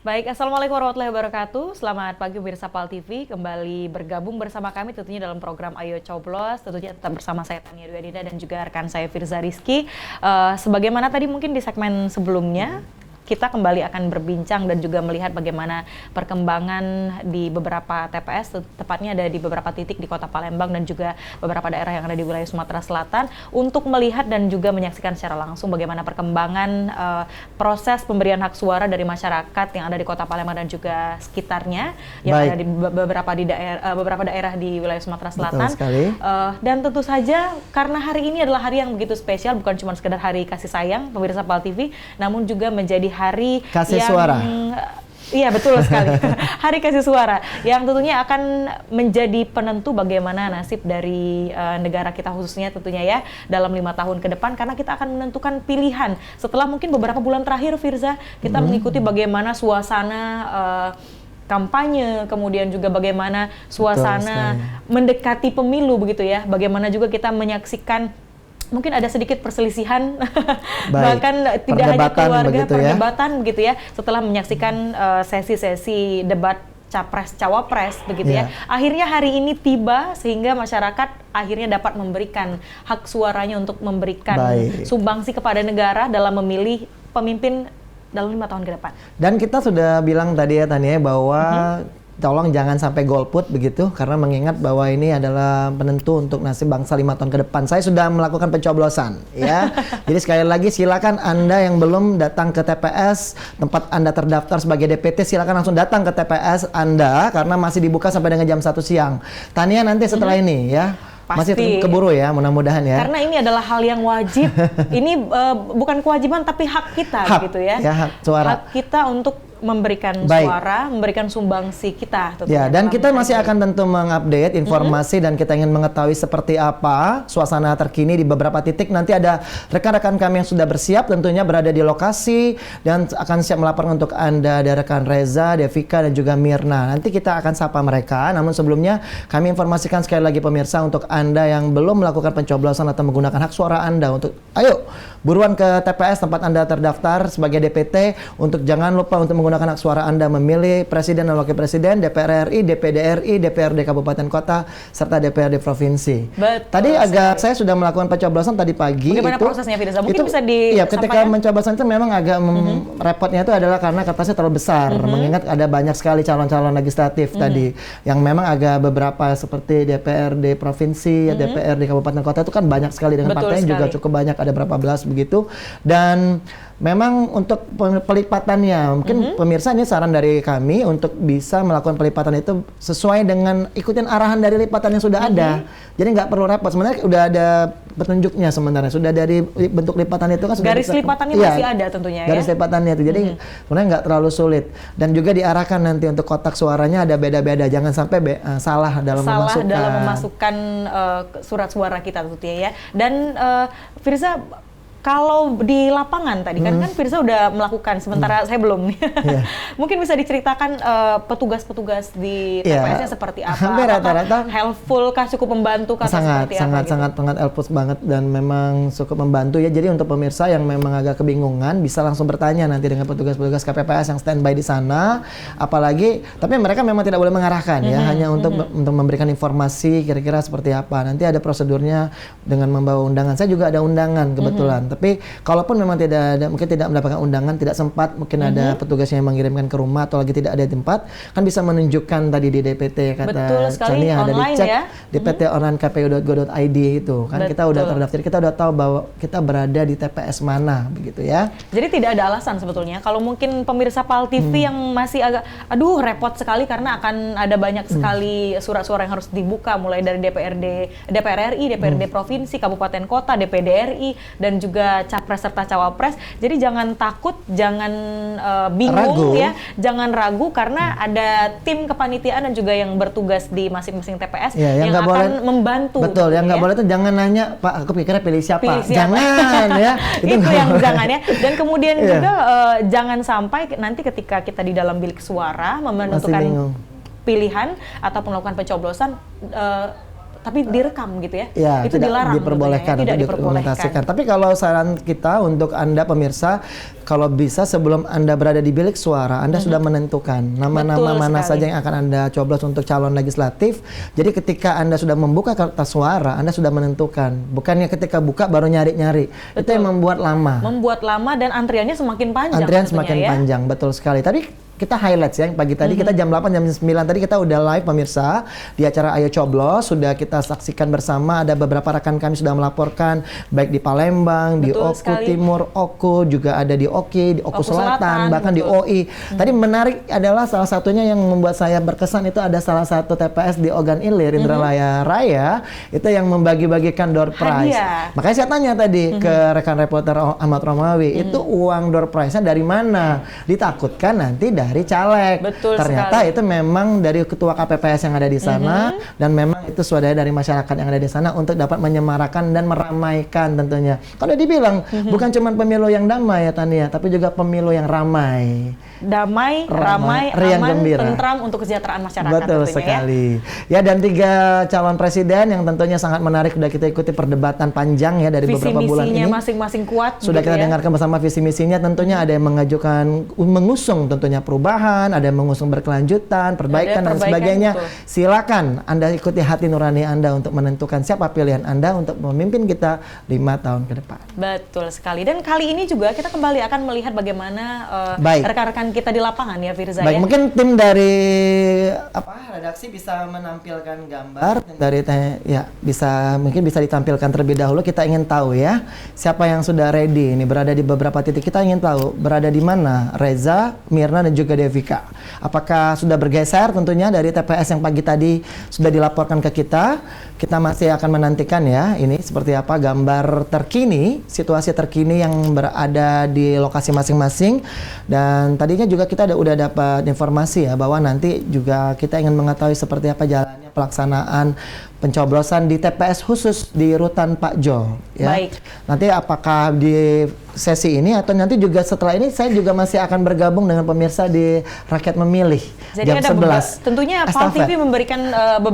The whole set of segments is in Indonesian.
Baik, Assalamualaikum warahmatullahi wabarakatuh. Selamat pagi pemirsa PAL TV, kembali bergabung bersama kami tentunya dalam program Ayo Coblos. Tentunya tetap bersama saya Tania Dwi Adinda dan juga rekan saya Firza Rizky. Sebagaimana tadi mungkin di segmen sebelumnya, kita kembali akan berbincang dan juga melihat bagaimana perkembangan di beberapa TPS, tepatnya ada di beberapa titik di Kota Palembang dan juga beberapa daerah yang ada di wilayah Sumatera Selatan, untuk melihat dan juga menyaksikan secara langsung bagaimana perkembangan proses pemberian hak suara dari masyarakat yang ada di Kota Palembang dan juga sekitarnya, yang ada di beberapa daerah di wilayah Sumatera Selatan. Betul sekali. Dan tentu saja karena hari ini adalah hari yang begitu spesial, bukan cuma sekedar hari kasih sayang pemirsa PAL TV, namun juga menjadi hari kasih yang suara. Iya, betul sekali. Hari kasih suara yang tentunya akan menjadi penentu bagaimana nasib dari negara kita, khususnya tentunya ya dalam 5 tahun ke depan, karena kita akan menentukan pilihan setelah mungkin beberapa bulan terakhir, Firza, kita mengikuti bagaimana suasana kampanye, kemudian juga bagaimana suasana mendekati pemilu begitu ya, bagaimana juga kita menyaksikan mungkin ada sedikit perselisihan, bahkan tidak hanya keluarga, perdebatan begitu ya, setelah menyaksikan sesi-sesi debat Capres-Cawapres begitu ya. Akhirnya hari ini tiba sehingga masyarakat akhirnya dapat memberikan hak suaranya untuk memberikan sumbangsi kepada negara dalam memilih pemimpin dalam 5 tahun ke depan. Dan kita sudah bilang tadi ya Tania bahwa tolong jangan sampai golput begitu, karena mengingat bahwa ini adalah penentu untuk nasib bangsa 5 tahun ke depan. Saya sudah melakukan pencoblosan ya. Jadi sekali lagi silakan Anda yang belum datang ke TPS tempat Anda terdaftar sebagai DPT, silakan langsung datang ke TPS Anda karena masih dibuka sampai dengan jam 1 siang. Tania nanti setelah ini ya. Pasti. Masih keburu ya, mudah-mudahan ya. Karena ini adalah hal yang wajib. Ini bukan kewajiban tapi hak kita gitu ya. Hak suara. Hak kita untuk memberikan suara, memberikan sumbangsi kita. Ya, dan kita masih akan tentu mengupdate informasi dan kita ingin mengetahui seperti apa suasana terkini di beberapa titik. Nanti ada rekan-rekan kami yang sudah bersiap tentunya berada di lokasi dan akan siap melaporkan untuk Anda. Ada rekan Reza, Devika dan juga Mirna. Nanti kita akan sapa mereka. Namun sebelumnya kami informasikan sekali lagi pemirsa untuk Anda yang belum melakukan pencoblosan atau menggunakan hak suara Anda untuk ayo buruan ke TPS tempat Anda terdaftar sebagai DPT untuk jangan lupa untuk menggunakan hak suara Anda memilih Presiden dan Wakil Presiden, DPR RI, DPD RI, DPRD Kabupaten Kota, serta DPRD Provinsi. Tadi saya sudah melakukan pencoblosan tadi pagi. Bagaimana prosesnya, Firza? Mungkin bisa Iya, ketika mencoblosan itu memang agak repotnya itu adalah karena kertasnya terlalu besar, mengingat ada banyak sekali calon-calon legislatif tadi, yang memang agak beberapa seperti DPRD Provinsi, DPRD Kabupaten Kota itu kan banyak sekali dengan partainya juga cukup banyak, ada berapa belas begitu. Dan memang untuk pelipatannya, mungkin pemirsa ini saran dari kami untuk bisa melakukan pelipatan itu sesuai dengan ikutin arahan dari lipatan yang sudah ada. Jadi nggak perlu repot. Sebenarnya udah ada petunjuknya sebenarnya. Sudah dari bentuk lipatan itu kan sudah garis lipatannya masih ada tentunya ya. Garis lipatannya itu. Jadi sebenarnya nggak terlalu sulit. Dan juga diarahkan nanti untuk kotak suaranya ada beda-beda. Jangan sampai salah dalam memasukkan surat suara kita tentunya ya. Dan Firza, kalau di lapangan tadi kan Firza udah melakukan, sementara saya belum nih. Mungkin bisa diceritakan petugas-petugas di TPS-nya seperti apa? Hampir rata-rata helpful kah, cukup membantu kah, seperti apa? Sangat helpful banget dan memang cukup membantu ya. Jadi untuk pemirsa yang memang agak kebingungan bisa langsung bertanya nanti dengan petugas-petugas KPPS yang standby di sana. Apalagi, tapi mereka memang tidak boleh mengarahkan ya, hanya untuk memberikan informasi kira-kira seperti apa. Nanti ada prosedurnya dengan membawa undangan. Saya juga ada undangan kebetulan. Tapi kalaupun memang mungkin tidak mendapatkan undangan, tidak sempat, mungkin ada petugasnya yang mengirimkan ke rumah atau lagi tidak ada di tempat, kan bisa menunjukkan tadi di DPT kata Cani ada dicek ya? DPT online kpu.go.id itu kan. Kita udah terdaftar, kita udah tahu bahwa kita berada di TPS mana begitu ya. Jadi tidak ada alasan sebetulnya kalau mungkin pemirsa PAL TV yang masih agak repot sekali karena akan ada banyak sekali surat-suara yang harus dibuka, mulai dari DPR RI, DPRD Provinsi, Kabupaten Kota, DPD RI dan juga Capres serta Cawapres. Jadi jangan takut, jangan bingung ya, jangan ragu karena ada tim kepanitiaan dan juga yang bertugas di masing-masing TPS yang akan membantu. Betul, yang nggak boleh tuh jangan nanya, Pak, aku pikirnya pilih siapa. Jangan ya. Itu yang jangan ya. Dan kemudian juga jangan sampai nanti ketika kita di dalam bilik suara menentukan pilihan atau melakukan pencoblosan, tapi direkam gitu ya? Ya, itu tidak dilarang diperbolehkan tentunya, ya? Tidak untuk dokumentasikan. Tapi kalau saran kita untuk Anda pemirsa, kalau bisa sebelum Anda berada di bilik suara, Anda sudah menentukan nama-nama mana saja yang akan Anda coblos untuk calon legislatif. Jadi ketika Anda sudah membuka kertas suara, Anda sudah menentukan. Bukannya ketika buka baru nyari-nyari. Itu yang membuat lama. Membuat lama dan antriannya semakin panjang. Antrian semakin panjang, betul sekali. Tapi kita highlights ya, pagi tadi kita jam 8, jam 9 tadi kita udah live pemirsa di acara Ayo Coblos, sudah kita saksikan bersama, ada beberapa rekan kami sudah melaporkan baik di Palembang, di Oku Timur, Oku, juga ada di Oki, di Oku Selatan, bahkan di OI. Tadi menarik adalah salah satunya yang membuat saya berkesan itu ada salah satu TPS di Ogan Ilir, Indralaya Raya, itu yang membagi-bagikan door prize. Makanya saya tanya tadi ke rekan reporter Ahmad Romawi, itu uang door prize-nya dari mana? Ditakutkan nanti dari caleg. Ternyata itu memang dari ketua KPPS yang ada di sana dan memang itu swadaya dari masyarakat yang ada di sana untuk dapat menyemarakan dan meramaikan tentunya. Kalau dibilang bukan cuma pemilu yang damai ya Tania, tapi juga pemilu yang ramai. Damai, ramai, riang, aman, gembira, tentram untuk kesejahteraan masyarakat. Betul sekali. Ya, dan 3 calon presiden yang tentunya sangat menarik sudah kita ikuti perdebatan panjang ya dari beberapa bulan ini. Masing-masing kuat. Sudah kita dengarkan bersama visi misinya. Tentunya ada yang mengusung tentunya perubahan, ada yang mengusung berkelanjutan, perbaikan dan sebagainya. Silakan Anda ikuti hati nurani Anda untuk menentukan siapa pilihan Anda untuk memimpin kita 5 tahun ke depan. Betul sekali. Dan kali ini juga kita kembali akan melihat bagaimana rekan-rekan kita di lapangan ya Firza. Baik, mungkin tim dari redaksi bisa menampilkan gambar dari ya mungkin bisa ditampilkan terlebih dahulu. Kita ingin tahu ya siapa yang sudah ready ini berada di beberapa titik. Kita ingin tahu berada di mana Reza, Mirna dan juga Devika. Apakah sudah bergeser tentunya dari TPS yang pagi tadi sudah dilaporkan ke kita. Kita masih akan menantikan ya ini seperti apa gambar terkini, situasi terkini yang berada di lokasi masing-masing. Dan tadinya juga kita udah dapat informasi ya bahwa nanti juga kita ingin mengetahui seperti apa jalannya pelaksanaan pencoblosan di TPS khusus di Rutan Pak Jo ya. Baik. Nanti apakah di sesi ini atau nanti juga setelah ini saya juga masih akan bergabung dengan pemirsa di Rakyat Memilih. Jadi jam 11. Tentunya PAL TV memberikan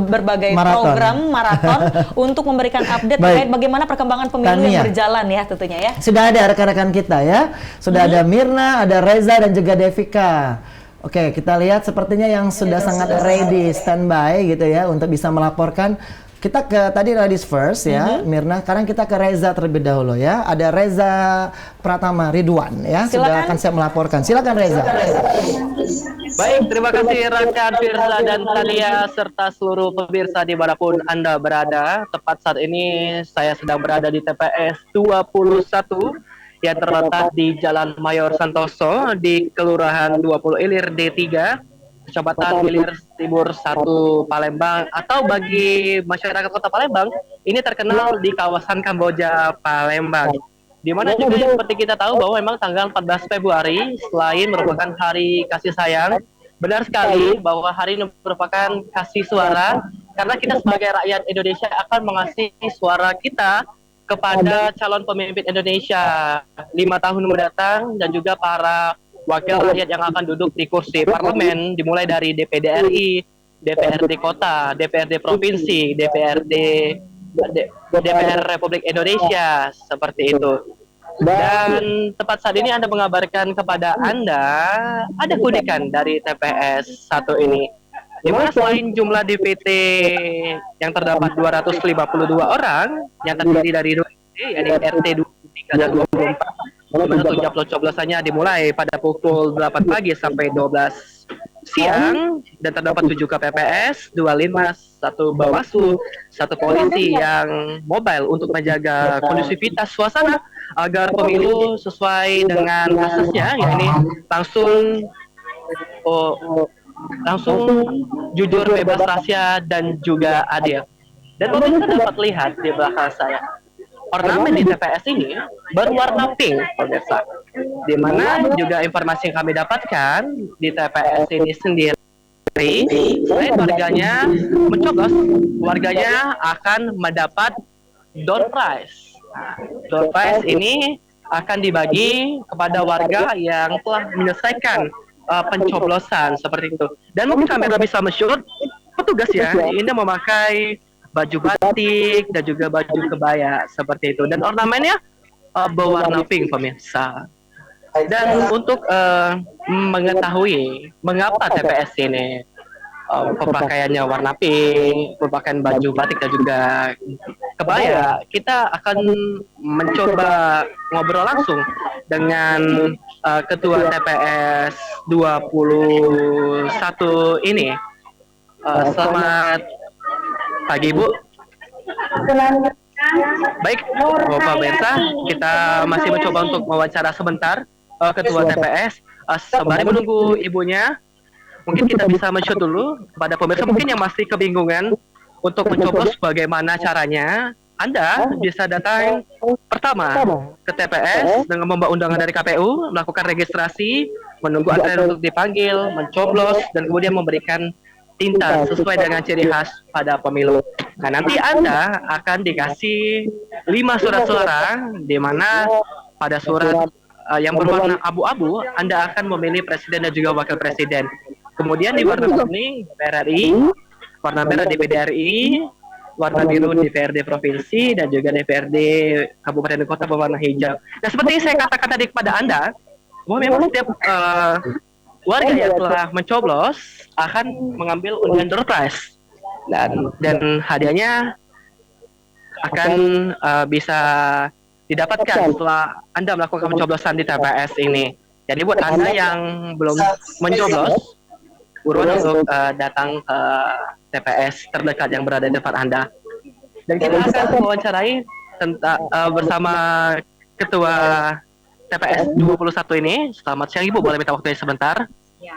berbagai program maraton untuk memberikan update terkait bagaimana perkembangan pemilu yang berjalan ya tentunya ya. Sudah ada rekan-rekan kita ya. Sudah ada Mirna, ada Reza dan juga Devika. Oke, kita lihat sepertinya yang sudah sangat ready, standby gitu ya untuk bisa melaporkan. Kita ke tadi ladies first ya, Mirna. Sekarang kita ke Reza terlebih dahulu ya. Ada Reza Pratama Ridwan ya. Silakan. Sudah akan saya melaporkan. Silakan Reza. Baik, terima kasih rekan Firza dan Tania serta seluruh pemirsa dimanapun Anda berada. Tepat saat ini saya sedang berada di TPS 21 yang terletak di Jalan Mayor Santoso di Kelurahan 20 Ilir D3, Kecamatan Ilir Timur 1 Palembang, atau bagi masyarakat Kota Palembang ini terkenal di kawasan Kamboja Palembang. Di mana juga seperti kita tahu bahwa memang tanggal 14 Februari selain merupakan hari kasih sayang, benar sekali bahwa hari ini merupakan kasih suara karena kita sebagai rakyat Indonesia akan mengasihi suara kita kepada calon pemimpin Indonesia 5 tahun mendatang dan juga para wakil rakyat yang akan duduk di kursi parlemen dimulai dari DPD RI, DPRD kota, DPRD provinsi, DPR Republik Indonesia seperti itu. Dan tepat saat ini Anda mengabarkan kepada Anda ada keunikan dari TPS 1 ini. Di mana selain jumlah DPT yang terdapat 252 orang yang terdiri dari yaitu RT 23 dan 24. Di mana coblosannya dimulai pada pukul 8 pagi sampai 12 siang dan terdapat 7 KPPS, 25, 1 Bawaslu, 1 polisi yang mobile untuk menjaga kondusivitas suasana agar pemilu sesuai dengan asasnya, yakni langsung jujur, bebas rahasia dan juga adil. Dan pemirsa dapat lihat di belakang saya ornamen di TPS ini berwarna pink, pemirsa. Di mana juga informasi yang kami dapatkan di TPS ini sendiri, selain warganya mencoblos, warganya akan mendapat door prize. Nah, door prize ini akan dibagi kepada warga yang telah menyelesaikan pencoblosan seperti itu. Dan mungkin kamera bisa men-shoot petugas ya, ini memakai baju batik dan juga baju kebaya seperti itu. Dan ornamennya berwarna pink pemirsa. Dan untuk mengetahui mengapa TPS ini pemakaiannya warna pink, pemakaian baju batik dan juga kebaya, kita akan mencoba ngobrol langsung dengan Ketua TPS 21 ini. Selamat pagi, Bu. Baik, Bapak Berta, kita masih mencoba untuk wawancara sebentar Ketua TPS. Sembari menunggu ibunya, mungkin kita bisa men-shoot dulu kepada pemirsa mungkin yang masih kebingungan untuk mencoblos bagaimana caranya. Anda bisa datang pertama ke TPS dengan membawa undangan dari KPU, melakukan registrasi, menunggu antrian untuk dipanggil, mencoblos, dan kemudian memberikan tinta sesuai dengan ciri khas pada pemilu. Nah, nanti Anda akan dikasih 5 surat suara, di mana pada surat yang berwarna abu-abu, Anda akan memilih presiden dan juga wakil presiden. Kemudian di warna kuning DPR RI, warna merah DPD RI, warna biru DPRD provinsi, dan juga DPRD kabupaten dan kota berwarna hijau. Nah, seperti saya katakan tadi kepada Anda, bahwa memang setiap warga yang telah mencoblos akan mengambil undian door prize, dan hadiahnya akan bisa didapatkan setelah Anda melakukan pencoblosan di TPS ini. Jadi buat Anda yang belum mencoblos, buruan untuk datang ke TPS terdekat yang berada di depan Anda. Dan kita akan mewawancarai tentang bersama Ketua TPS 21 ini. Selamat siang, Ibu. Boleh minta waktunya sebentar? Ya.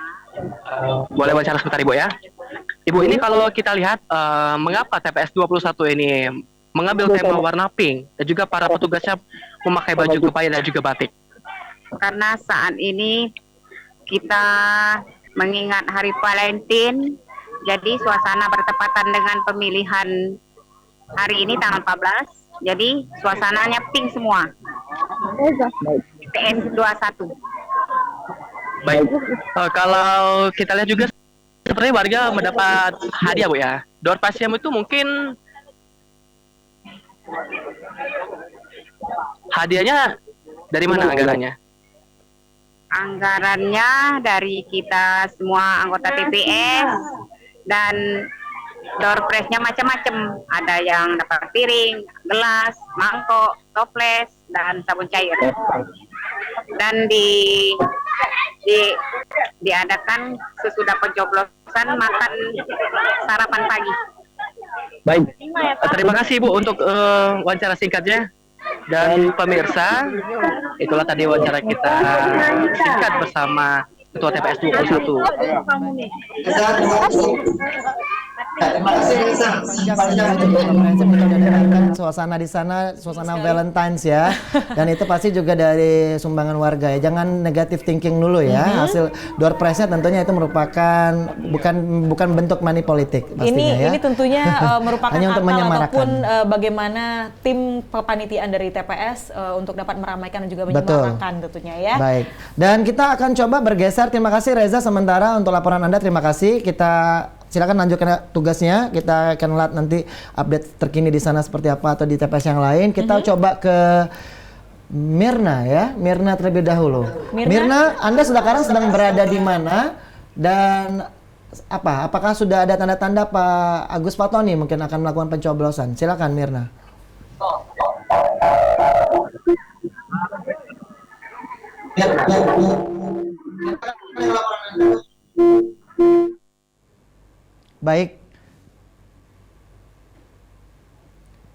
Boleh wawancara sebentar, Ibu, ya? Ibu, ini kalau kita lihat mengapa TPS 21 ini mengambil tema warna pink dan juga para petugasnya memakai baju kebaya dan juga batik? Karena saat ini kita mengingat Hari Valentine, jadi suasana bertepatan dengan pemilihan hari ini tanggal 14, jadi suasananya pink semua. TPS 21. Baik, kalau kita lihat juga sepertinya warga mendapat hadiah, Bu, ya. Door prize-nya itu mungkin hadiahnya dari mana anggarannya? Anggarannya dari kita semua anggota TPS, dan door prize-nya macam-macam. Ada yang dapat piring, gelas, mangkok, toples, dan sabun cair. Dan diadakan sesudah pencoblosan makan sarapan pagi. Baik, terima kasih, Bu, untuk wawancara singkatnya. Dan pemirsa, itulah tadi wawancara kita singkat bersama Ketua TPS 21. Terima kasih komprehensif kita udah dengarkan suasana di sana, suasana Valentine's ya. Dan itu pasti juga dari sumbangan warga ya. Jangan negatif thinking dulu ya. Hasil door prize-nya tentunya itu merupakan bukan bentuk money politik pastinya ya. Ini tentunya merupakan hanya untuk akal menyemarakan. ataupun bagaimana tim kepanitiaan dari TPS untuk dapat meramaikan dan juga menyemarakan tentunya ya. Baik. Dan kita akan coba bergeser. Terima kasih Reza sementara untuk laporan Anda. Terima kasih. Kita silakan lanjutkan tugasnya. Kita akan lihat nanti update terkini di sana seperti apa atau di TPS yang lain. Kita coba ke Mirna ya. Mirna terlebih dahulu. Mirna, Anda sekarang sedang berada di mana dan apakah sudah ada tanda-tanda Pak Agus Fatoni mungkin akan melakukan pencoblosan? Silakan Mirna. Baik.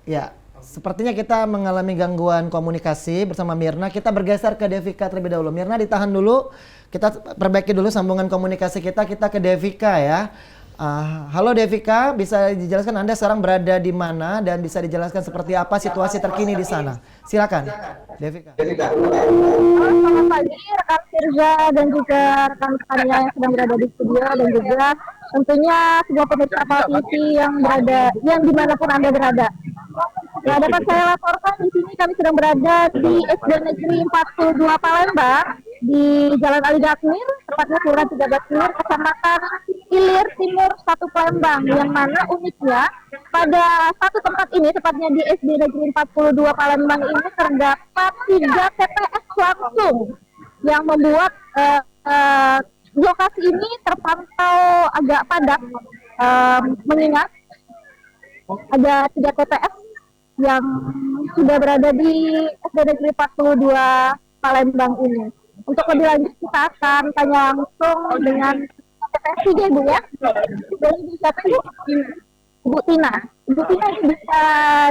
Ya, sepertinya kita mengalami gangguan komunikasi bersama Mirna. Kita bergeser ke Devika terlebih dahulu. Mirna ditahan dulu. Kita perbaiki dulu sambungan komunikasi kita. Kita ke Devika ya. Halo Devika, bisa dijelaskan Anda sekarang berada di mana dan bisa dijelaskan seperti apa situasi terkini di sana? Silakan, Devika. Halo, selamat pagi rekan Firza dan juga rekan-rekannya yang sedang berada di studio, dan juga tentunya sebuah pemirsa Pal TV yang dimanapun Anda berada. Nah, dapat saya laporkan di sini kami sedang berada di SD Negeri 42 Palembang di Jalan Ali Gakmir, tepatnya Kelurahan 13 Ilir, Kecamatan Ilir Timur 1 Palembang, yang mana uniknya pada satu tempat ini, tepatnya di SD Negeri 42 Palembang ini terdapat 3 TPS langsung yang membuat lokasi ini terpantau agak padat, mengingat ada 3 TPS yang sudah berada di SD Negeri 42 Palembang ini. Untuk lebih lanjut kita akan tanya langsung dengan TPS 3 Ibu ya. Dari siapa Ibu? Ibu Tina. Ibu Tina ini bisa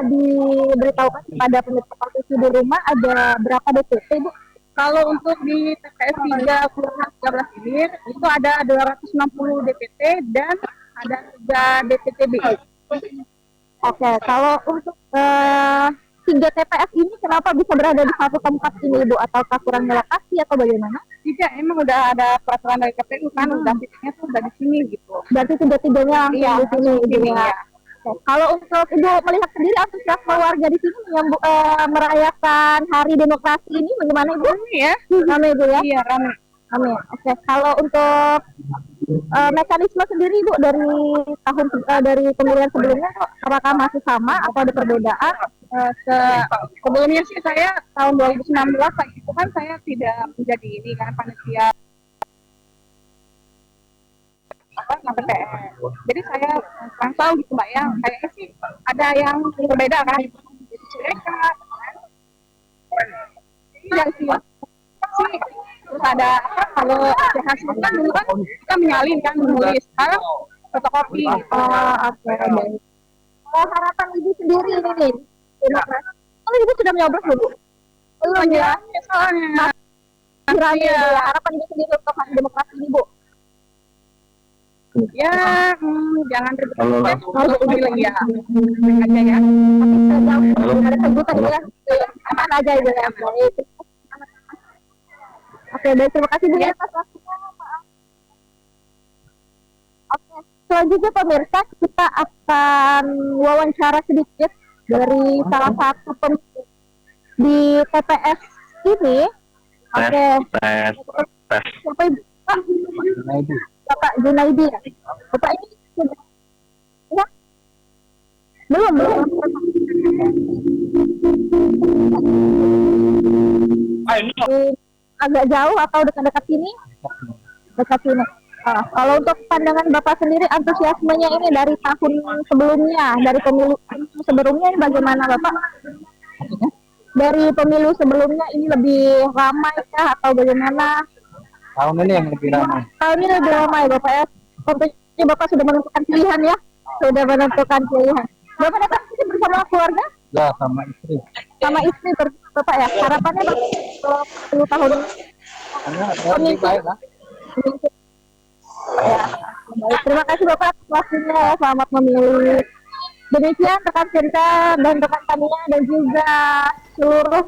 diberitahukan kepada pemirsa partisi di rumah ada berapa DPT Ibu? Kalau untuk di TPS 3 Kelurahan 13 ini itu ada 260 DPT dan ada 3 DPTB. Oke, kalau untuk 3 TPS ini kenapa bisa berada di satu tempat ini Ibu? Ataukah kurang lokasi atau bagaimana? Tidak, emang udah ada peraturan dari KPU kan, udah titiknya tuh udah di sini gitu. Berarti 3-3-nya langsung Iya, di sini langsung di Ibu sini, ya. ya. Oke, kalau untuk Ibu melihat sendiri antusiasme warga di sini yang merayakan Hari Demokrasi ini bagaimana Ibu? Ya, Rame Ibu ya? iya ramai. Rame. Oke, kalau untuk mekanisme sendiri Ibu dari pemilihan sebelumnya apakah masih sama atau ada perbedaan? Sebelumnya sih saya tahun 2016 itu kan saya tidak menjadi ini kan panitia TPS. Jadi saya kurang tahu gitu Mbak ya. Kayaknya sih ada yang berbeda kan. Mereka yang sih terus ada kalau hasil kan dulu kan kita menyalin kan menulis sekarang fotokopi. Oke. Harapan Ibu sendiri ini nih. Demokrasi. Oh, Ibu sudah menyoblos belum? Belum ya. Soalnya Kiranya Ibu, ya. Harapan Ibu sendiri untuk Hari Demokrasi ini Bu. ya jangan ribet lagi ya aja ya. Tapi ada sebutan ya. Aman aja Ibu ya. Baik. Oke, baik, terima kasih Bu ya atas waktunya. Maaf. Oke, selanjutnya pemirsa kita akan wawancara sedikit dari salah satu pemilih di TPS ini. Oke. Siapa Ibu? Bapak Junaidi ya. Bapak ini sudah ya? Belum. Agak jauh atau dekat-dekat sini? Dekat sini. Kalau untuk pandangan Bapak sendiri antusiasmenya ini dari tahun sebelumnya, dari pemilu sebelumnya ini bagaimana Bapak? Dari pemilu sebelumnya ini lebih ramai kah atau bagaimana? Tahun ini yang lebih ramai. Tahun ini lebih ramai Bapak ya. Tentunya Bapak sudah menentukan pilihan ya. Sudah menentukan pilihan. Bapak datang sini bersama keluarga? Ya, sama istri. Sama istri Bapak ya. Harapannya Bapak 10 tahun ini? Karena lebih baik lah. Ya, baik. Terima kasih Bapak atas waktunya ya. Selamat memilih. Demikian rekan Sinta dan rekan Tania dan juga seluruh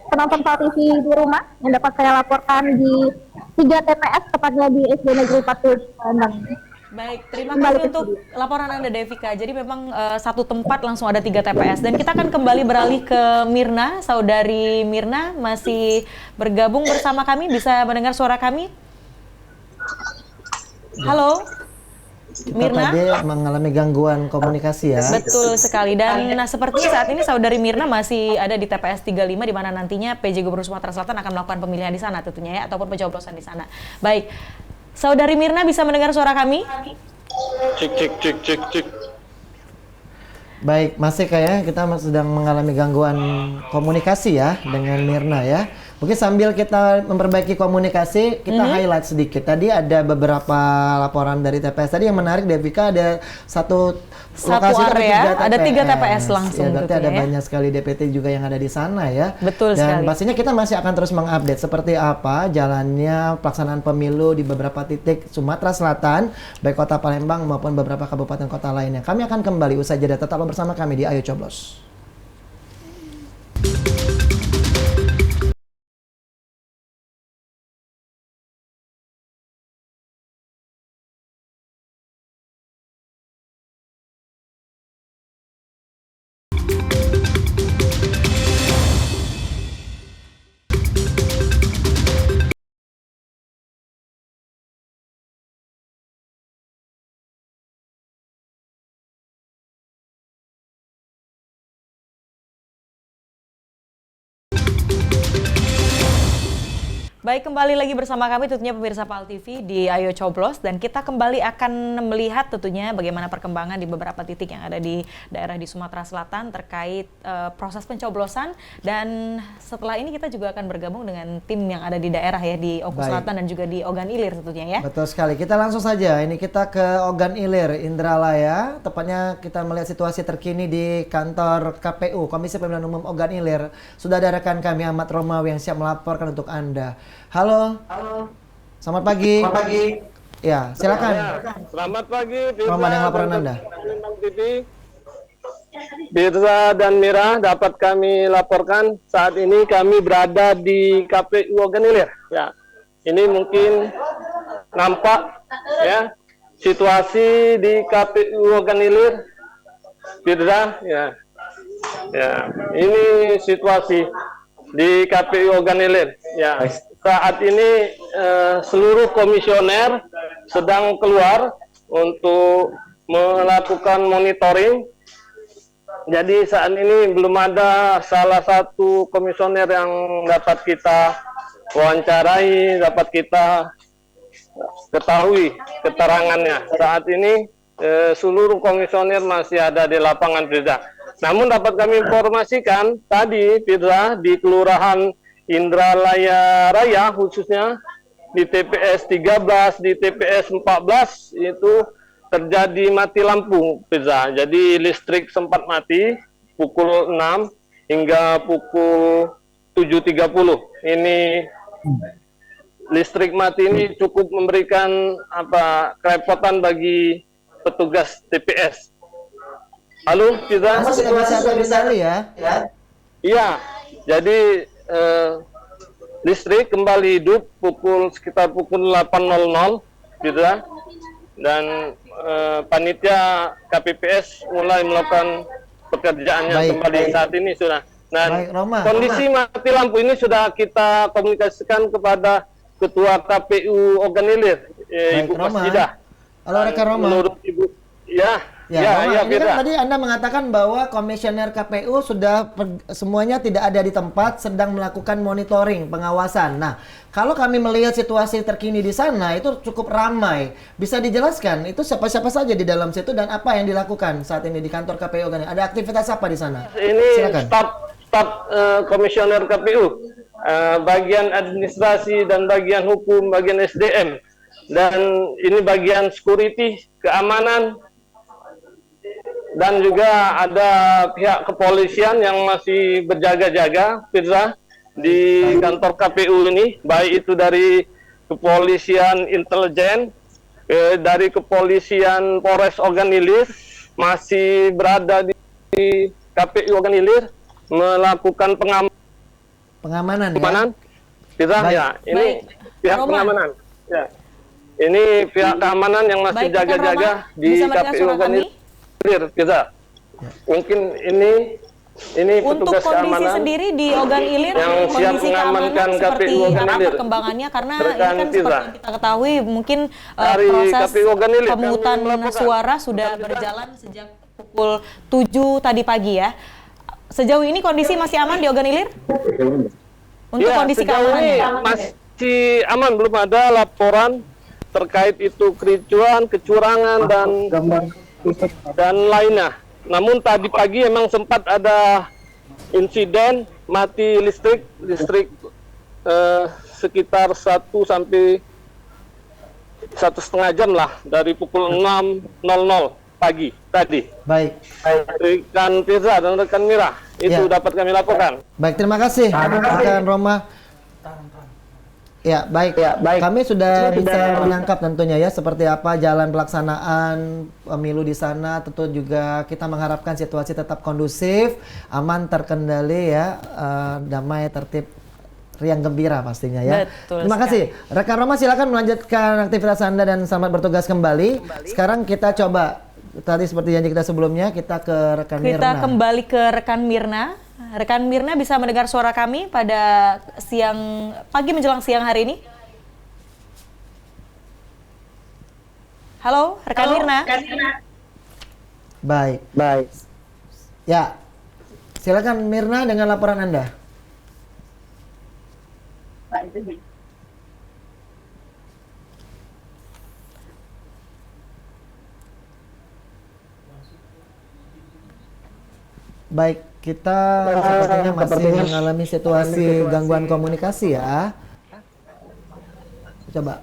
penonton Pal TV di rumah yang dapat saya laporkan di 3 TPS tepatnya di SD Negeri 40 Palembang. Baik, terima kasih untuk laporan Anda Devika. Jadi memang satu tempat langsung ada 3 TPS. Dan kita akan kembali beralih ke Mirna. Saudari Mirna masih bergabung bersama kami. Bisa mendengar suara kami? Halo? Kita Mirna? tadi mengalami gangguan komunikasi ya. Betul sekali. Dan seperti saat ini saudari Mirna masih ada di TPS 35 di mana nantinya PJ Gubernur Sumatera Selatan akan melakukan pemilihan di sana tentunya ya, ataupun pencoblosan di sana. Baik. Saudari Mirna bisa mendengar suara kami? Cik. Baik, masih kayaknya kita sedang mengalami gangguan komunikasi ya dengan Mirna ya. Mungkin sambil kita memperbaiki komunikasi, kita highlight sedikit. Tadi ada beberapa laporan dari TPS. Tadi yang menarik, Devika, ada satu lokasi area, ada 3 TPS langsung. Ya, berarti gitu ada ya. banyak sekali DPT juga yang ada di sana ya. Betul Dan sekali. pastinya kita masih akan terus mengupdate seperti apa jalannya pelaksanaan pemilu di beberapa titik Sumatera Selatan, baik kota Palembang maupun beberapa kabupaten kota lainnya. Kami akan kembali usai jeda. Tetaplah bersama kami di Ayo Coblos. Baik, kembali lagi bersama kami tentunya pemirsa PAL TV di Ayo Coblos, dan kita kembali akan melihat tentunya bagaimana perkembangan di beberapa titik yang ada di daerah di Sumatera Selatan terkait proses pencoblosan, dan setelah ini kita juga akan bergabung dengan tim yang ada di daerah ya, di Oku Selatan dan juga di Ogan Ilir tentunya ya. Betul sekali. Kita langsung saja. Ini kita ke Ogan Ilir, Indralaya. Tepatnya kita melihat situasi terkini di kantor KPU, Komisi Pemilihan Umum Ogan Ilir. Sudah ada rekan kami Ahmad Romawi yang siap melaporkan untuk Anda. Halo. Selamat pagi. Selamat pagi. Ya, silakan. Selamat pagi, Firza. Roman yang laporan Anda. Firza dan Mira, dapat kami laporkan saat ini kami berada di KPU Ogan Ilir. Ya, ini mungkin nampak ya situasi di KPU Ogan Ilir. Firza, ya, ini situasi di KPU Ogan Ilir. Ya, saat ini seluruh komisioner sedang keluar untuk melakukan monitoring. Jadi saat ini belum ada salah satu komisioner yang dapat kita wawancarai, dapat kita ketahui keterangannya. Saat ini seluruh komisioner masih ada di lapangan, Firza. Namun dapat kami informasikan tadi, Firza, di Kelurahan Indralaya Raya khususnya di TPS 13, di TPS 14 itu terjadi mati lampu, Firza. Jadi listrik sempat mati pukul 6 hingga pukul 7.30. Ini listrik mati ini cukup memberikan kerepotan bagi petugas TPS. Halo, Firza. Masih bisa ya? Iya. Jadi listrik kembali hidup sekitar pukul 8.00 gitu ya. Dan panitia KPPS mulai melakukan pekerjaannya kembali saat ini sudah. Dan kondisi mati lampu ini sudah kita komunikasikan kepada Ketua KPU Ogan Ilir, Ibu Masjidah. Halo rekan Roma. Menurut Ibu, ini kan tadi Anda mengatakan bahwa komisioner KPU sudah semuanya tidak ada di tempat, sedang melakukan monitoring, pengawasan. Nah, kalau kami melihat situasi terkini di sana itu cukup ramai. Bisa dijelaskan itu siapa-siapa saja di dalam situ dan apa yang dilakukan saat ini di kantor KPU? Ada aktivitas apa di sana? Ini staf komisioner KPU, bagian administrasi dan bagian hukum, bagian SDM, dan ini bagian security, keamanan. Dan juga ada pihak kepolisian yang masih berjaga-jaga, Firza, di kantor KPU ini, baik itu dari kepolisian intelijen, dari kepolisian Polres Ogan Ilir, masih berada di KPU Ogan Ilir, melakukan pengamanan. Firza, ya, ini pihak pengamanan. Ya. Ini pihak keamanan yang masih jaga-jaga di KPU Ogan Ilir. Kita mungkin ini untuk petugas kondisi keamanan sendiri di Ogan Ilir, yang siap mengamankan seperti KPU Ogan apa Ilir. Perkembangannya, karena ini kan seperti yang kita ketahui mungkin proses pemungutan suara sudah berjalan sejak pukul 7 tadi pagi ya. Sejauh ini kondisi masih aman di Ogan Ilir? Untuk kondisi keamanannya masih aman, belum ada laporan terkait itu kericuan, kecurangan dan lainnya. Namun tadi pagi memang sempat ada insiden mati listrik sekitar 1 sampai 1,5 jam lah dari pukul 6.00 pagi tadi. Baik. Rekan Firza dan rekan Mira itu dapat kami laporkan. Baik, terima kasih rekan Roma. Ya, baik. Kami sudah bisa menangkap tentunya ya seperti apa jalan pelaksanaan pemilu di sana. Tentu juga kita mengharapkan situasi tetap kondusif, aman, terkendali ya, damai, tertib, riang gembira pastinya ya. Betul Terima kasih. Rekan Roma, silakan melanjutkan aktivitas Anda dan selamat bertugas kembali. Sekarang kita coba, tadi seperti janji kita sebelumnya, kita ke rekan Mirna. Kita kembali ke rekan Mirna. Rekan Mirna bisa mendengar suara kami pada pagi menjelang siang hari ini? Halo, rekan Mirna. Baik. Ya, silakan Mirna dengan laporan Anda. Baik, kita sepertinya masih mengalami situasi gangguan komunikasi ya.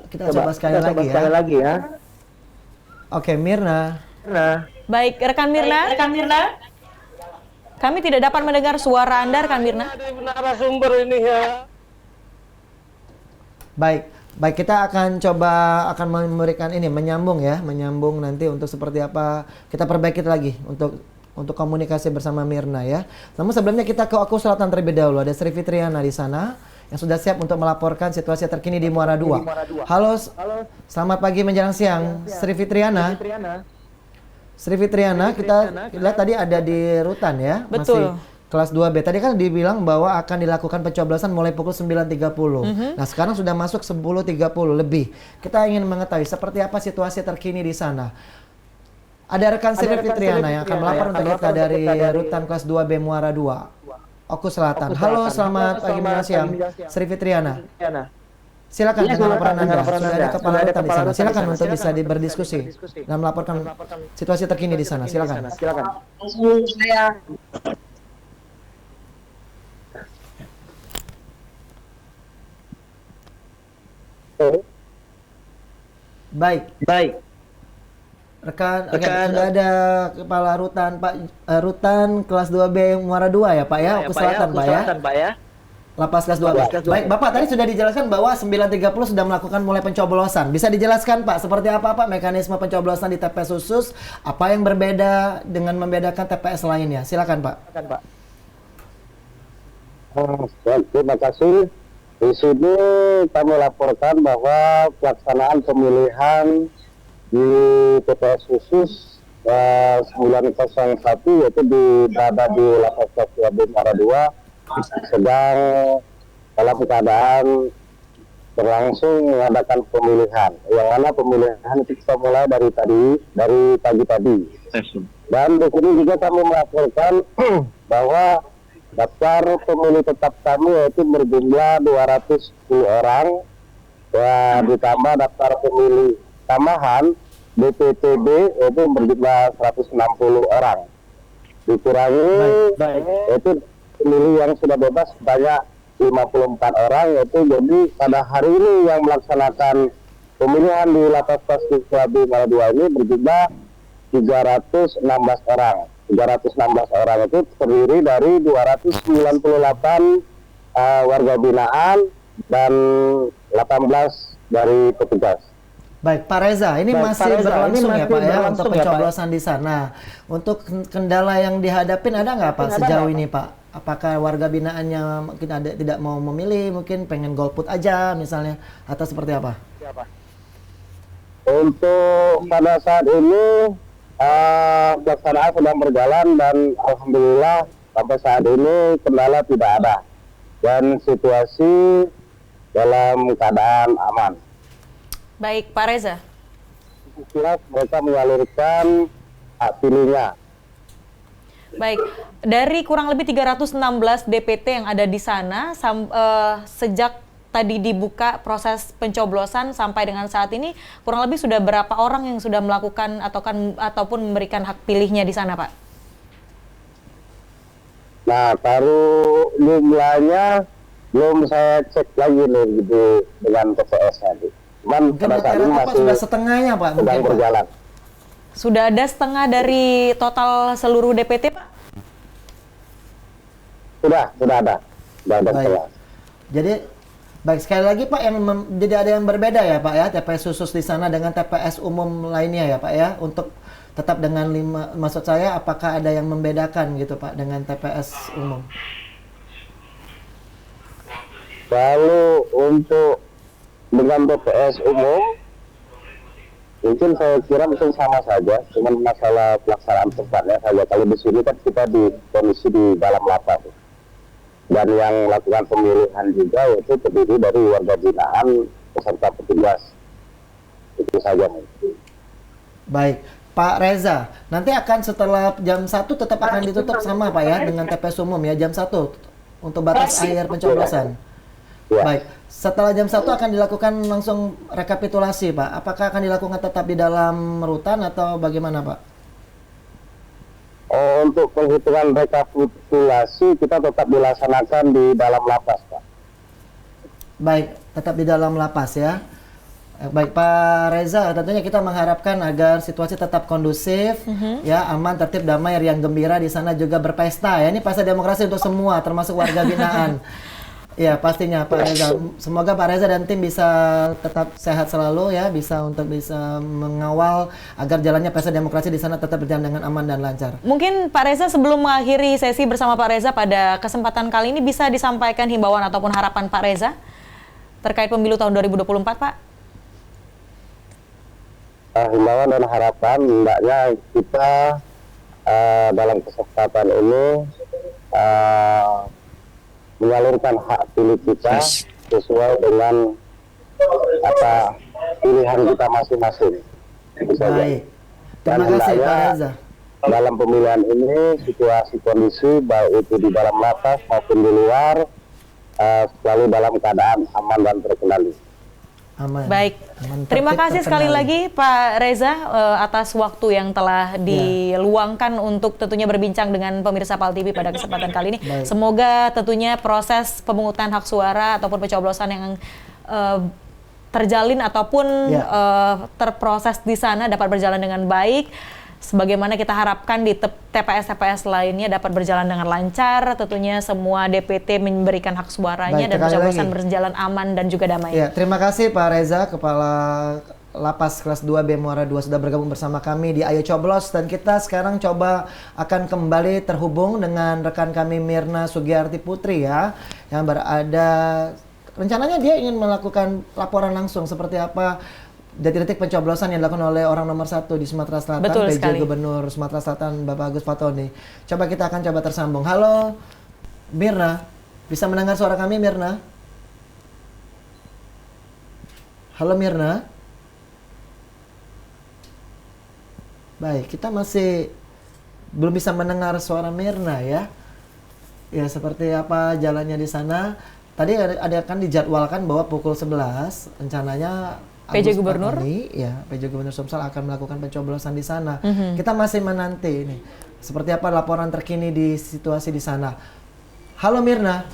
Kita coba sekali lagi ya. Oke, Mirna. Baik, rekan Mirna. Kami tidak dapat mendengar suara Anda, rekan Mirna. Ada narasumber ini ya. Baik, kita akan memberikan menyambung nanti untuk seperti apa kita perbaiki lagi untuk komunikasi bersama Mirna ya. Namun sebelumnya kita ke Oku Selatan terlebih dahulu. Ada Sri Fitriana di sana yang sudah siap untuk melaporkan situasi terkini di Muara II. Halo, selamat pagi menjelang siang, Sri Fitriana. Kita lihat tadi ada di Rutan ya. Betul. Masih kelas 2B. Tadi kan dibilang bahwa akan dilakukan pencoblosan mulai pukul 9.30. Nah, sekarang sudah masuk 10.30 lebih. Kita ingin mengetahui seperti apa situasi terkini di sana. Ada rekan Sri Fitriana yang akan melapor untuk kita dari Rutan kelas 2B Muara II. Oku Selatan. Halo, selamat pagi menjelang siang, Sri Fitriana. Silakan dengan laporan Anda. Sudah ada kepala rutan di sana. Silakan untuk bisa berdiskusi dan melaporkan situasi terkini di sana. Silakan. Baik. Rekan, sudah ada kepala rutan Pak, rutan kelas 2B Muara II ya Pak ya, Oku Selatan Pak ya. Lapas kelas 2B. Baik, Bapak tadi sudah dijelaskan bahwa 9.30 sudah melakukan mulai pencoblosan. Bisa dijelaskan Pak, seperti apa Pak mekanisme pencoblosan di TPS khusus? Apa yang berbeda dengan membedakan TPS lainnya? Silakan Pak. Terima kasih. Di sini kami laporkan bahwa pelaksanaan pemilihan di TPS khusus 901 yaitu berada di Lapas kelas 2B Muara II sedang dalam keadaan berlangsung mengadakan pemilihan. Yang mana pemilihan itu kita mulai dari pagi tadi. Dan di sini juga kami melaporkan bahwa daftar pemilih tetap kami yaitu berjumlah 210 orang dan ditambah daftar pemilih tambahan DPTB yaitu berjumlah 160 orang. Dikurangi yaitu pemilih yang sudah bebas sebanyak 54 orang, yaitu jadi pada hari ini yang melaksanakan pemilihan di Lapas kelas 2B Muara II ini berjumlah 316 orang. 316 orang itu terdiri dari 298 warga binaan dan 18 dari petugas. Baik, Pak Reza, ini masih berlangsung ya Pak ya untuk pencoblosan di sana. Untuk kendala yang dihadapin ada nggak Pak sejauh ini Pak? Apakah warga binaannya mungkin tidak mau memilih, mungkin pengen golput aja misalnya, atau seperti apa? Untuk pada saat ini pelaksanaan sedang berjalan dan alhamdulillah sampai saat ini kendala tidak ada dan situasi dalam keadaan aman. Baik, Pak Reza. Mereka menyalurkan hak pilihnya. Baik, dari kurang lebih 316 DPT yang ada di sana sejak tadi dibuka proses pencoblosan sampai dengan saat ini kurang lebih sudah berapa orang yang sudah melakukan ataupun memberikan hak pilihnya di sana, Pak? Nah, baru jumlahnya belum saya cek lagi nih gitu dengan TPS tadi. Cuman pada saat ini masih sudah setengahnya Pak, sedang berjalan. Sudah ada setengah dari total seluruh DPT, Pak? Sudah ada. Sudah ada setengah. Jadi baik, sekali lagi Pak, jadi ada yang berbeda ya Pak ya, TPS khusus di sana dengan TPS umum lainnya ya Pak ya, untuk tetap dengan maksud saya apakah ada yang membedakan gitu Pak dengan TPS umum? Lalu untuk dengan TPS umum mungkin saya kira mungkin sama saja, cuman masalah pelaksanaan tempatnya saja. Kalau di sini kan kita di kondisi di dalam lapas dan yang melakukan pemilihan juga yaitu terdiri dari warga binaan beserta petugas. Itu saja mungkin. Baik, Pak Reza, nanti akan setelah jam 1 tetap akan ditutup sama Pak ya dengan TPS umum ya, jam 1 untuk batas akhir pencoblosan. Ya. Baik, setelah jam 1 akan dilakukan langsung rekapitulasi Pak. Apakah akan dilakukan tetap di dalam rutan atau bagaimana Pak? Untuk penghitungan rekapitulasi kita tetap dilaksanakan di dalam lapas, Pak. Baik, tetap di dalam lapas ya. Baik Pak Reza, tentunya kita mengharapkan agar situasi tetap kondusif, ya aman, tertib, damai, riang gembira di sana juga berpesta ya. Ini pesta demokrasi untuk semua, termasuk warga binaan. Ya pastinya Pak Reza. Semoga Pak Reza dan tim bisa tetap sehat selalu ya, bisa mengawal agar jalannya pesta demokrasi di sana tetap berjalan dengan aman dan lancar. Mungkin Pak Reza sebelum mengakhiri sesi bersama Pak Reza pada kesempatan kali ini bisa disampaikan himbauan ataupun harapan Pak Reza terkait pemilu tahun 2024, Pak? Himbauan dan harapan hendaknya kita dalam kesempatan ini menyalurkan hak pilih kita sesuai dengan pilihan kita masing-masing. Baik, terima kasih Pak Reza. Dalam pemilihan ini situasi kondisi baik itu di dalam lapas maupun di luar selalu dalam keadaan aman dan terkendali. Aman. Baik, terima kasih sekali lagi Pak Reza atas waktu yang telah diluangkan untuk tentunya berbincang dengan pemirsa PAL TV pada kesempatan kali ini. Baik. Semoga tentunya proses pemungutan hak suara ataupun pencoblosan yang terjalin ataupun terproses di sana dapat berjalan dengan baik. Sebagaimana kita harapkan di TPS-TPS lainnya dapat berjalan dengan lancar, tentunya semua DPT memberikan hak suaranya. Baik, dan pencoblosan berjalan aman dan juga damai. Ya, terima kasih Pak Reza, Kepala Lapas kelas 2B Muara 2 sudah bergabung bersama kami di Ayo Coblos, dan kita sekarang coba akan kembali terhubung dengan rekan kami Mirna Sugiarti Putri ya, yang berada, rencananya dia ingin melakukan laporan langsung seperti apa detik-detik pencoblosan yang dilakukan oleh orang nomor 1 di Sumatera Selatan, PJ Gubernur Sumatera Selatan Bapak Agus Fatoni. Coba kita akan coba tersambung. Halo Mirna, bisa mendengar suara kami Mirna? Halo Mirna. Baik, kita masih belum bisa mendengar suara Mirna ya. Ya, seperti apa jalannya di sana. Tadi ada kan dijadwalkan bahwa pukul 11 rencananya PJ Gubernur, PJ Gubernur Sumsel akan melakukan pencoblosan di sana. Kita masih menanti ini. Seperti apa laporan terkini di situasi di sana. Halo Mirna.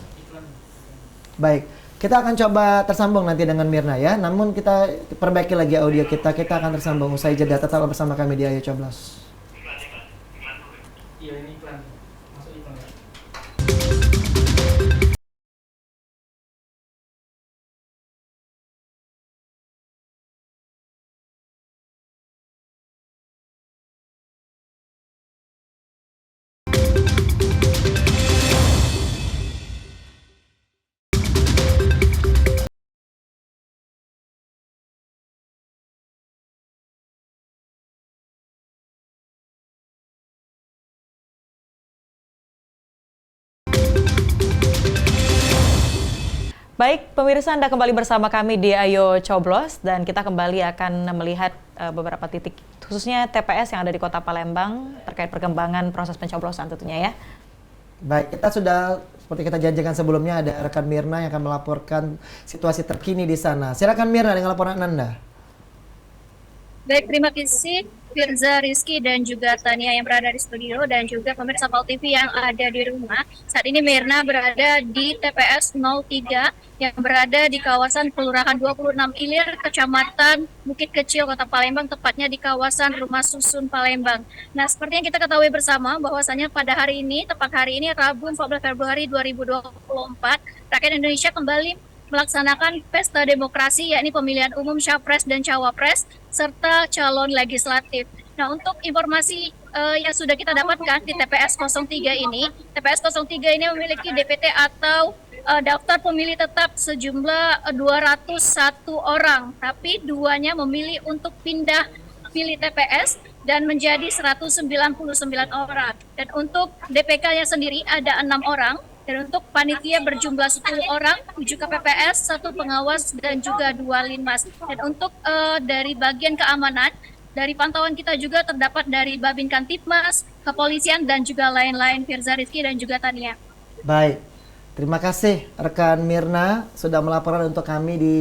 Baik, kita akan coba tersambung nanti dengan Mirna ya. Namun kita perbaiki lagi audio kita. Kita akan tersambung usai jeda. Tetap bersama kami di Ayo Coblos. Baik, pemirsa, Anda kembali bersama kami di Ayo Coblos, dan kita kembali akan melihat beberapa titik, khususnya TPS yang ada di Kota Palembang terkait perkembangan proses pencoblosan tentunya ya. Baik, kita sudah seperti kita janjikan sebelumnya ada rekan Mirna yang akan melaporkan situasi terkini di sana. Silakan Mirna dengan laporan Anda. Baik, terima kasih Firza, Rizky, dan juga Tania yang berada di studio, dan juga pemirsa PAL TV yang ada di rumah. Saat ini Mirna berada di TPS 03 yang berada di kawasan Kelurahan 26 Ilir, Kecamatan Bukit Kecil, Kota Palembang, tepatnya di kawasan Rumah Susun Palembang. Nah, seperti yang kita ketahui bersama bahwasanya pada hari ini, tepat hari ini Rabu 14 Februari 2024, rakyat Indonesia kembali melaksanakan pesta demokrasi, yakni pemilihan umum Capres dan Cawapres serta calon legislatif. Nah, untuk informasi yang sudah kita dapatkan di TPS 03 ini, TPS 03 ini memiliki DPT atau daftar pemilih tetap sejumlah 201 orang, tapi duanya memilih untuk pindah pilih TPS dan menjadi 199 orang. Dan untuk DPK-nya sendiri ada 6 orang. Dan untuk panitia berjumlah 10 orang, 7 KPPS, 1 pengawas, dan juga 2 linmas. Dan untuk dari bagian keamanan, dari pantauan kita juga terdapat dari Babin Kantipmas, Kepolisian, dan juga lain-lain, Firza, Rizky, dan juga Tania. Baik, terima kasih rekan Mirna sudah melaporkan untuk kami di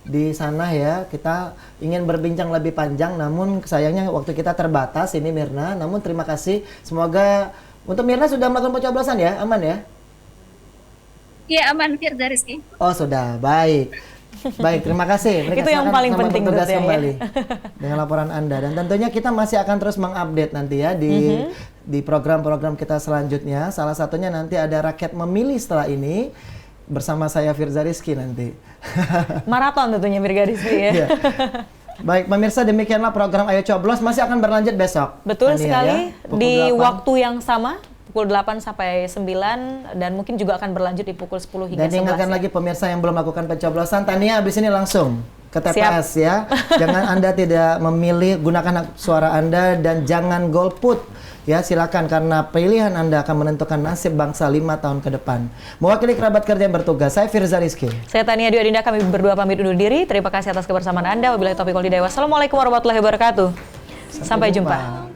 di sana ya. Kita ingin berbincang lebih panjang, namun sayangnya waktu kita terbatas ini Mirna. Namun terima kasih. Semoga untuk Mirna sudah melakukan pencoblosan ya, aman ya? Iya aman Firza Rizky. Oh sudah, baik. Baik, terima kasih. Itu yang paling penting bertugas tentunya, kembali dengan laporan Anda. Dan tentunya kita masih akan terus mengupdate nanti ya di program-program kita selanjutnya. Salah satunya nanti ada Rakyat Memilih setelah ini bersama saya Firza Rizky nanti. Maraton tentunya Firza Rizky ya. Iya. Baik, pemirsa, demikianlah program Ayo Coblos masih akan berlanjut besok. Betul Tania, sekali, ya, pukul di 8. waktu yang sama, pukul 8 sampai 9, dan mungkin juga akan berlanjut di pukul 10 hingga 11. Dan ingatkan ya. lagi pemirsa yang belum melakukan pencoblosan, Tania abis ini langsung ke TPS ya. Jangan Anda tidak memilih, gunakan hak suara Anda dan jangan golput. Ya, silakan karena pilihan Anda akan menentukan nasib bangsa 5 tahun ke depan. Mewakili kerabat kerja yang bertugas, saya Firza Rizky. Saya Tania Dwi Adinda, kami berdua pamit undur diri. Terima kasih atas kebersamaan Anda. Wabillahi taufiq wal hidayah. Wassalamualaikum warahmatullahi wabarakatuh. Sampai jumpa.